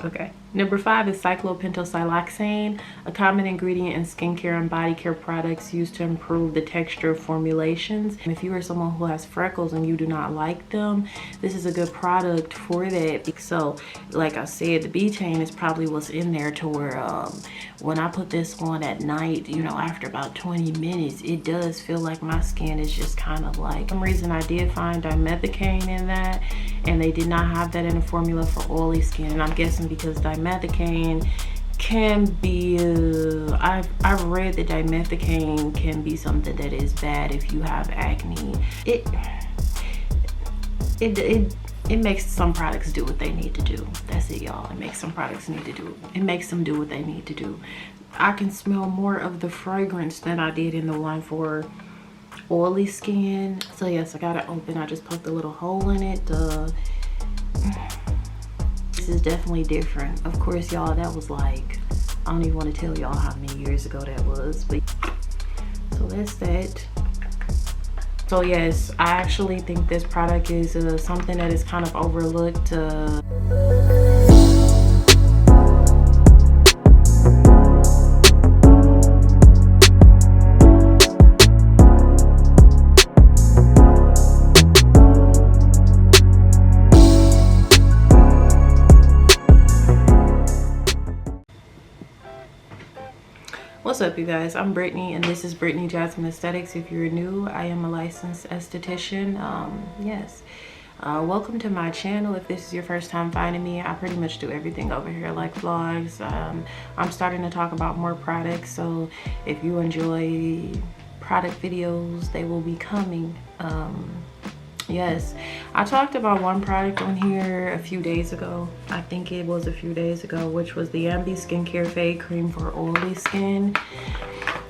Okay, number 5 is cyclopentosiloxane, a common ingredient in skincare and body care products used to improve the texture of formulations. And if you are someone who has freckles and you do not like them, this is a good product for that. So like I said, the betaine is probably what's in there to where when I put this on at night, you know, after about 20 minutes, it does feel like my skin is just kind of like, for some reason I did find dimethicane in that, and they did not have that in the formula for oily skin. And I'm guessing because dimethicane can be I've read that dimethicane can be something that is bad if you have acne. It makes some products do what they need to do. That's it, y'all. It makes some products need to do, it makes them do what they need to do. I can smell more of the fragrance than I did in the one for oily skin. So yes, I got it open. I just poked a little hole in it. This is definitely different. Of course, y'all, that was like, I don't even want to tell y'all how many years ago that was, but so that's that. So yes, I actually think this product is something that is kind of overlooked. What's up, you guys? I'm Brittany, and this is Brittany Jasmine Aesthetics. If you're new, I am a licensed esthetician. Yes. Welcome to my channel. If this is your first time finding me, I pretty much do everything over here, like vlogs. I'm starting to talk about more products, so if you enjoy product videos, they will be coming. Yes, I talked about one product on here a few days ago. I think it was a few days ago, which was the Ambi Skincare Fade Cream for oily skin.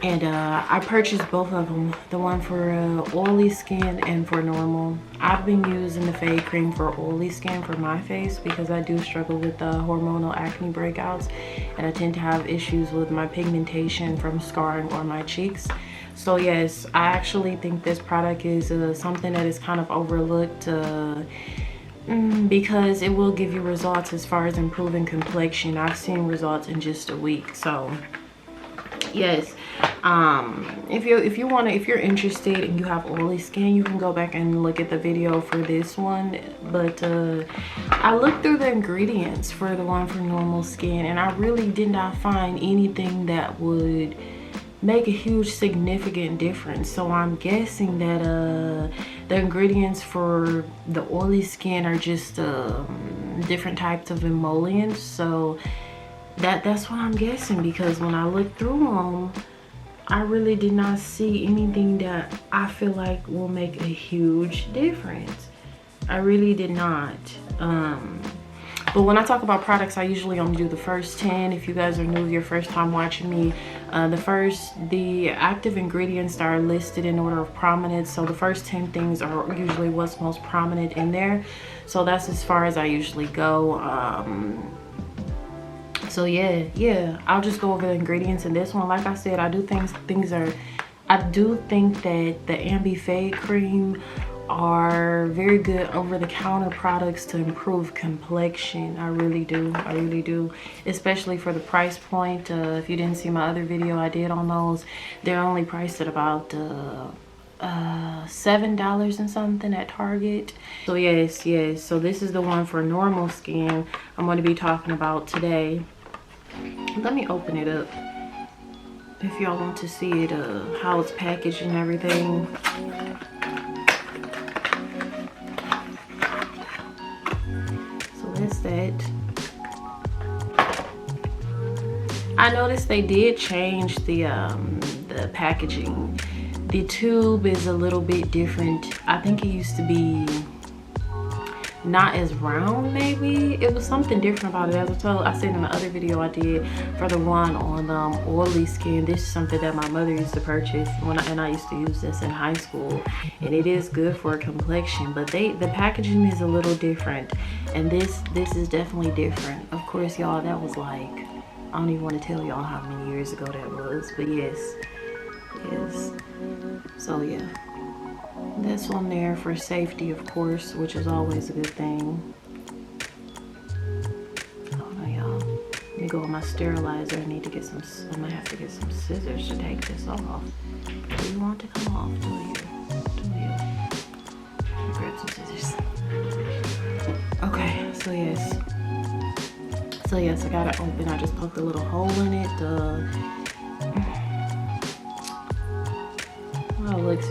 And I purchased both of them, the one for oily skin and for normal. I've been using the Fade Cream for oily skin for my face because I do struggle with hormonal acne breakouts, and I tend to have issues with my pigmentation from scarring on my cheeks. So yes, I actually think this product is something that is kind of overlooked because it will give you results as far as improving complexion. I've seen results in just a week. So yes, if you're interested and you have oily skin, you can go back and look at the video for this one. But I looked through the ingredients for the one for normal skin, and I really did not find anything that would make a huge significant difference. So I'm guessing that the ingredients for the oily skin are just different types of emollients. So that's what I'm guessing, because when I looked through them, I really did not see anything that I feel like will make a huge difference. I really did not. But when I talk about products, I usually only do the first 10. If you guys are new, your first time watching me, the active ingredients are listed in order of prominence. So the first 10 things are usually what's most prominent in there. So that's as far as I usually go. So yeah, I'll just go over the ingredients in this one. Like I said, I do think that the Ambi Fade Cream are very good over-the-counter products to improve complexion. I really do, especially for the price point. If you didn't see my other video I did on those, they're only priced at about $7 and something at Target. So yes, so this is the one for normal skin I'm going to be talking about today. Let me open it up if y'all want to see it, how it's packaged and everything. That's that. I noticed they did change the packaging. The tube is a little bit different. I think it used to be not as round, maybe. It was something different about it. As I said in the other video I did for the one on oily skin, this is something that my mother used to purchase and I used to use this in high school, and it is good for complexion, but the packaging is a little different, and this is definitely different. Of course, y'all, that was like, I don't even want to tell y'all how many years ago that was, but yes. So yeah, this one there for safety, of course, which is always a good thing. Hold on, y'all. me go with my sterilizer. I need to get some, I might have to get some scissors to take this off. Do you want to come off? Do you? Grab some scissors. Okay, so yes, I got it open. I just poked a little hole in it. Oh, it looks,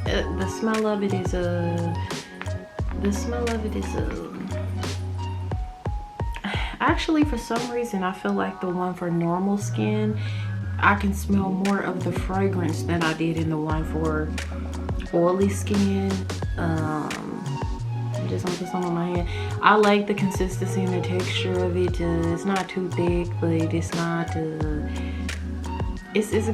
the smell of it is actually, for some reason, I feel like the one for normal skin, I can smell more of the fragrance than I did in the one for oily skin. I'm just gonna put some on my hand. I like the consistency and the texture of it. It's not too thick, but it's not, it's a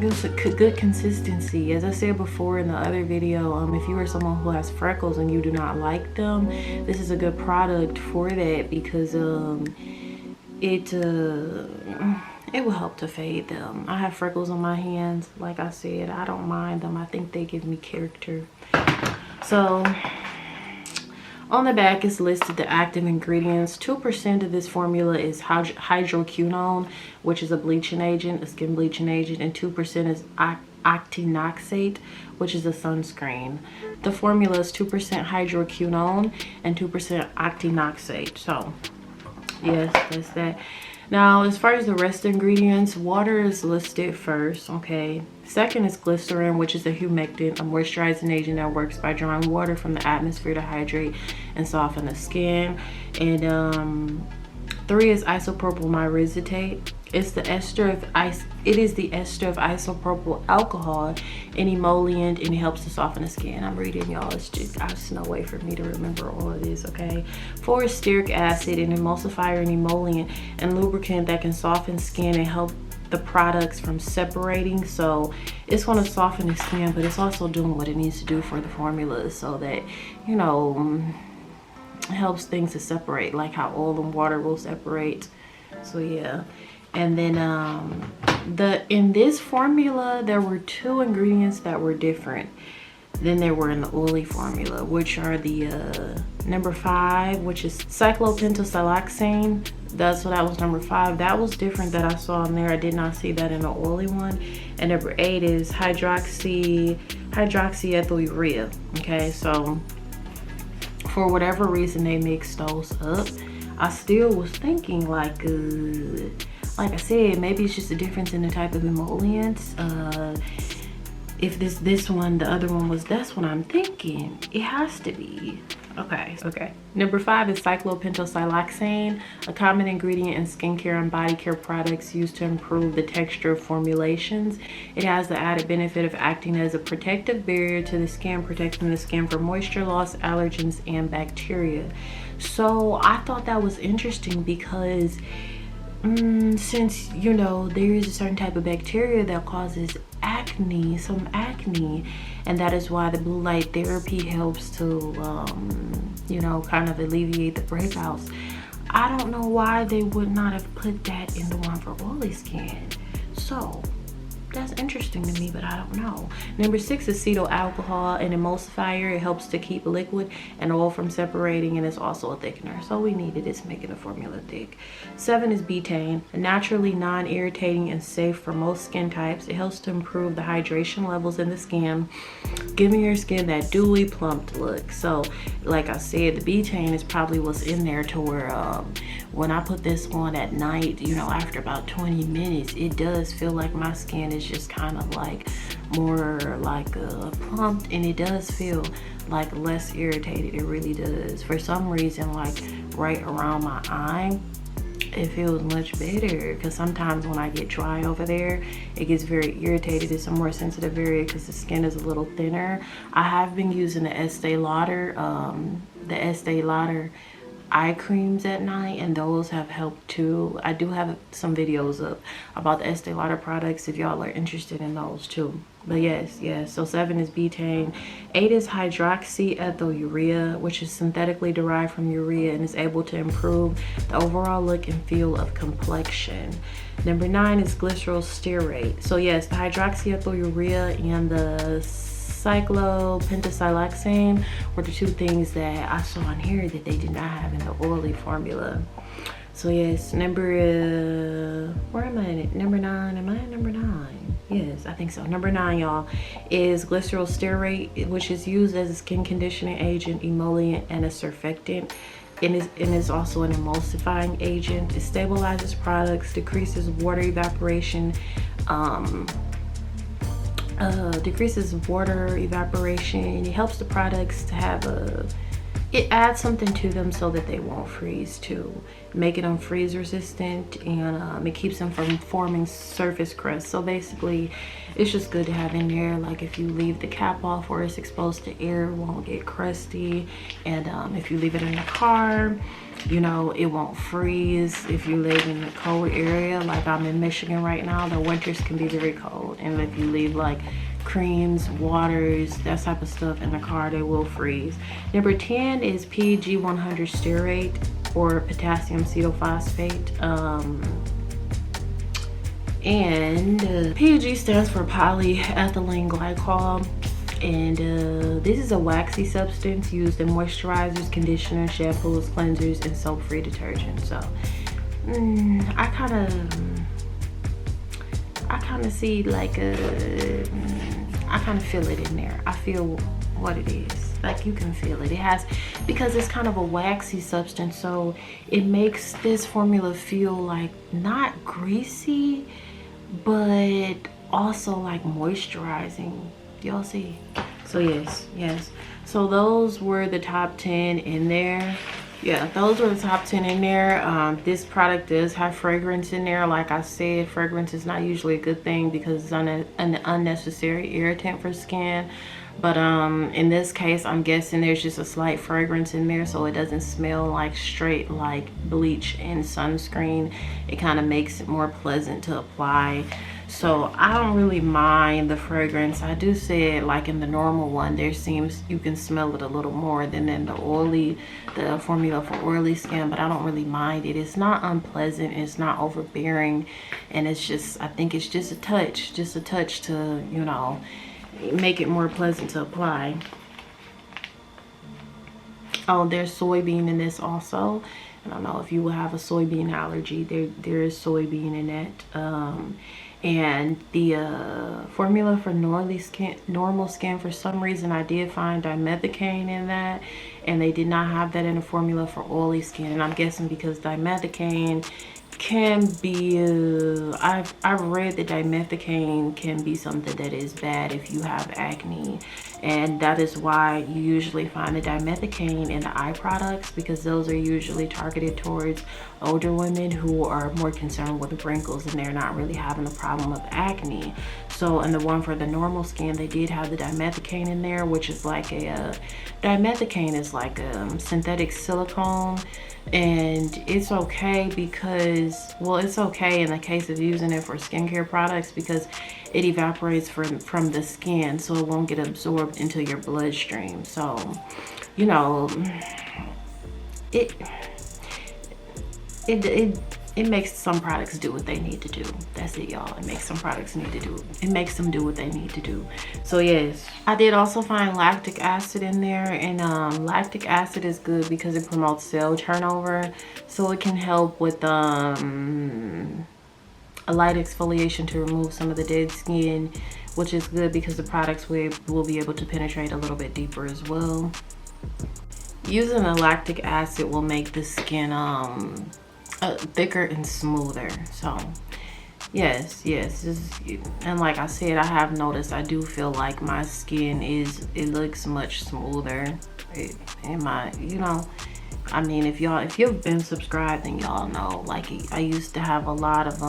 good consistency. As I said before in the other video, if you are someone who has freckles and you do not like them, this is a good product for that, because it will help to fade them. I have freckles on my hands. Like I said, I don't mind them. I think they give me character. So on the back is listed the active ingredients. 2% of this formula is hydroquinone, which is a bleaching agent, a skin bleaching agent, and 2% is ETHNICITY-BLACK, which is a sunscreen. The formula is 2% hydroquinone and 2% ETHNICITY. So yes, that's that. Now, as far as the rest of the ingredients, water is listed first, okay? Second is glycerin, which is a humectant, a moisturizing agent that works by drawing water from the atmosphere to hydrate and soften the skin. And 3 is isopropyl myricetate. It is the ester of isopropyl alcohol, an emollient, and it helps to soften the skin. I'm reading, y'all. It's just no way for me to remember all of this, okay? 4 is stearic acid, an emulsifier and emollient and lubricant that can soften skin and help the products from separating. So it's going to soften the skin, but it's also doing what it needs to do for the formula, so that, you know, it helps things to separate, like how oil and water will separate. So yeah. And then in this formula, there were 2 ingredients that were different than there were in the oily formula, which are the number 5, which is cyclopentasiloxane. That was number 5. That was different that I saw in there. I did not see that in the oily one. And number 8 is hydroxyethylurea. Okay, so for whatever reason they mixed those up. I still was thinking like I said, maybe it's just a difference in the type of emollients. If this one, the other one was, that's what I'm thinking. It has to be. Okay. Number 5 is cyclopentasiloxane, a common ingredient in skincare and body care products used to improve the texture of formulations. It has the added benefit of acting as a protective barrier to the skin, protecting the skin from moisture loss, allergens, and bacteria. So I thought that was interesting because since, you know, there is a certain type of bacteria that causes acne, and that is why the blue light therapy helps to you know, kind of alleviate the breakouts. I don't know why they would not have put that in the one for oily skin. So that's interesting to me, but I don't know. Number 6 is acetyl alcohol, an emulsifier. It helps to keep liquid and oil from separating, and it's also a thickener. So we needed this, making the formula thick. 7 is betaine, a naturally non-irritating and safe for most skin types. It helps to improve the hydration levels in the skin, giving your skin that dewy, plumped look. So like I said, the betaine is probably what's in there to where when I put this on at night, you know, after about 20 minutes, it does feel like my skin is just kind of like more like plumped, and it does feel like less irritated. It really does. For some reason, like right around my eye, it feels much better, because sometimes when I get dry over there, it gets very irritated. It's a more sensitive area because the skin is a little thinner. I have been using the Estee Lauder eye creams at night, and those have helped too. I do have some videos up about the Estee Lauder products if y'all are interested in those too. But yes, so 7 is betaine. 8 is hydroxyethylurea, which is synthetically derived from urea and is able to improve the overall look and feel of complexion. Number 9 is glycerol stearate. So yes, the hydroxyethylurea and the cyclopentasiloxane were the 2 things that I saw in here that they did not have in the oily formula. So yes, number where am I at? Number 9. Am I at number 9? Yes, I think so. Number 9, y'all, is glycerol stearate, which is used as a skin conditioning agent, emollient, and a surfactant. And is also an emulsifying agent. It stabilizes products, decreases water evaporation, It helps the products to have it adds something to them so that they won't freeze too, making them freeze resistant, and it keeps them from forming surface crust. So basically it's just good to have in there, like if you leave the cap off or it's exposed to air, it won't get crusty. And if you leave it in the car, you know, it won't freeze. If you live in a cold area, like I'm in Michigan right now, the winters can be very cold, and if you leave like creams, waters, that type of stuff in the car, they will freeze. Number 10 is PG 100 stearate, or potassium acetophosphate. PG stands for polyethylene glycol. And this is a waxy substance used in moisturizers, conditioners, shampoos, cleansers, and soap-free detergent. So I kind of see like I kind of feel it in there. I feel what it is. Like you can feel it. It has, because it's kind of a waxy substance, so it makes this formula feel like not greasy, but also like moisturizing. Y'all see? So yes. So those were the top 10 in there. Yeah, those were the top 10 in there. This product does have fragrance in there. Like I said, fragrance is not usually a good thing because it's an unnecessary irritant for skin. But in this case, I'm guessing there's just a slight fragrance in there, so it doesn't smell like straight like bleach and sunscreen. It kind of makes it more pleasant to apply. So I don't really mind the fragrance. I do say, like in the normal one, there seems you can smell it a little more than in the formula for oily skin, but I don't really mind it. It's not unpleasant, it's not overbearing, and it's just, I think it's just a touch to, you know, make it more pleasant to apply. Oh, there's soybean in this also. I don't know if you will have a soybean allergy. There is soybean in it. And the formula for normal skin, for some reason I did find dimethicaine in that, and they did not have that in the formula for oily skin. And I'm guessing because dimethicaine can be I've read that dimethicaine can be something that is bad if you have acne, and that is why you usually find the dimethicaine in the eye products, because those are usually targeted towards older women who are more concerned with wrinkles and they're not really having a problem of acne. So in the one for the normal skin, they did have the dimethicaine in there, which is like dimethicaine is like a synthetic silicone. And it's okay because, well, it's okay in the case of using it for skincare products because it evaporates from the skin, so it won't get absorbed into your bloodstream. So, you know, it makes some products do what they need to do. That's it, y'all. It makes some products it makes them do what they need to do. So yes, I did also find lactic acid in there, and lactic acid is good because it promotes cell turnover, so it can help with a light exfoliation to remove some of the dead skin, which is good because the products will be able to penetrate a little bit deeper as well. Using the lactic acid will make the skin thicker and smoother. So yes, and like I said, I have noticed, I do feel like my skin it looks much smoother. You know, I mean, if you've been subscribed, then y'all know, like, I used to have a lot of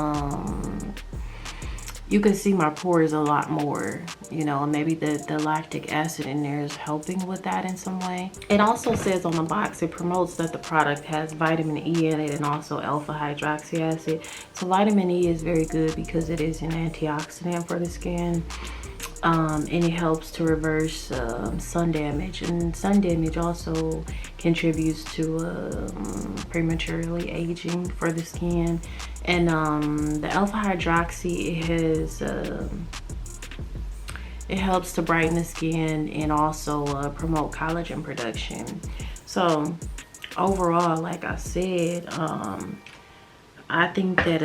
you can see my pores a lot more, you know, and maybe the lactic acid in there is helping with that in some way. It also says on the box, it promotes that the product has vitamin E in it and also alpha hydroxy acid. So vitamin E is very good because it is an antioxidant for the skin. And it helps to reverse sun damage, and sun damage also contributes to prematurely aging for the skin. And the alpha hydroxy it helps to brighten the skin and also promote collagen production. So overall, like I said, I think that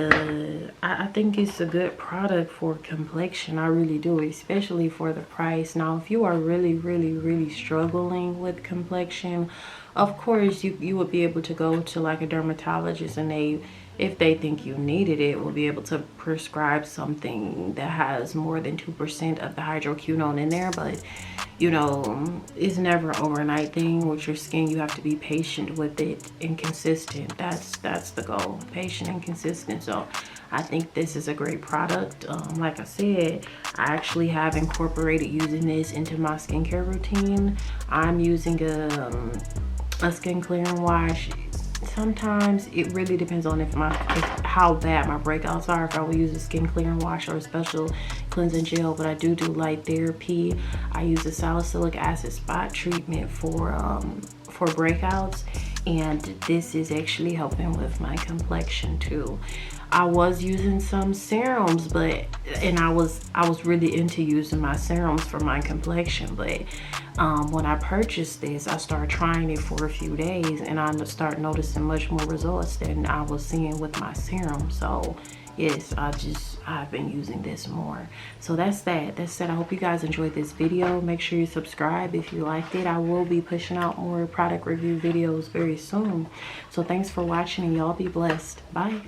I think it's a good product for complexion. I really do, especially for the price. Now, if you are really struggling with complexion, of course you would be able to go to like a dermatologist, and if they think you needed it, will be able to prescribe something that has more than 2% of the hydroquinone in there. But you know, it's never an overnight thing with your skin. You have to be patient with it and consistent. That's the goal, patient and consistent. So I think this is a great product. Like I said, I actually have incorporated using this into my skincare routine. I'm using a skin clearing wash. Sometimes it really depends on how bad my breakouts are, if I will use a skin clearing wash or a special cleansing gel. But I do light therapy. I use a salicylic acid spot treatment for breakouts, and this is actually helping with my complexion too. I was using some serums, and I was really into using my serums for my complexion, but when I purchased this, I started trying it for a few days, and I started noticing much more results than I was seeing with my serum. So yes, I've been using this more. So that's it. I hope you guys enjoyed this video. Make sure you subscribe if you liked it. I will be pushing out more product review videos very soon. So thanks for watching, and y'all be blessed. Bye.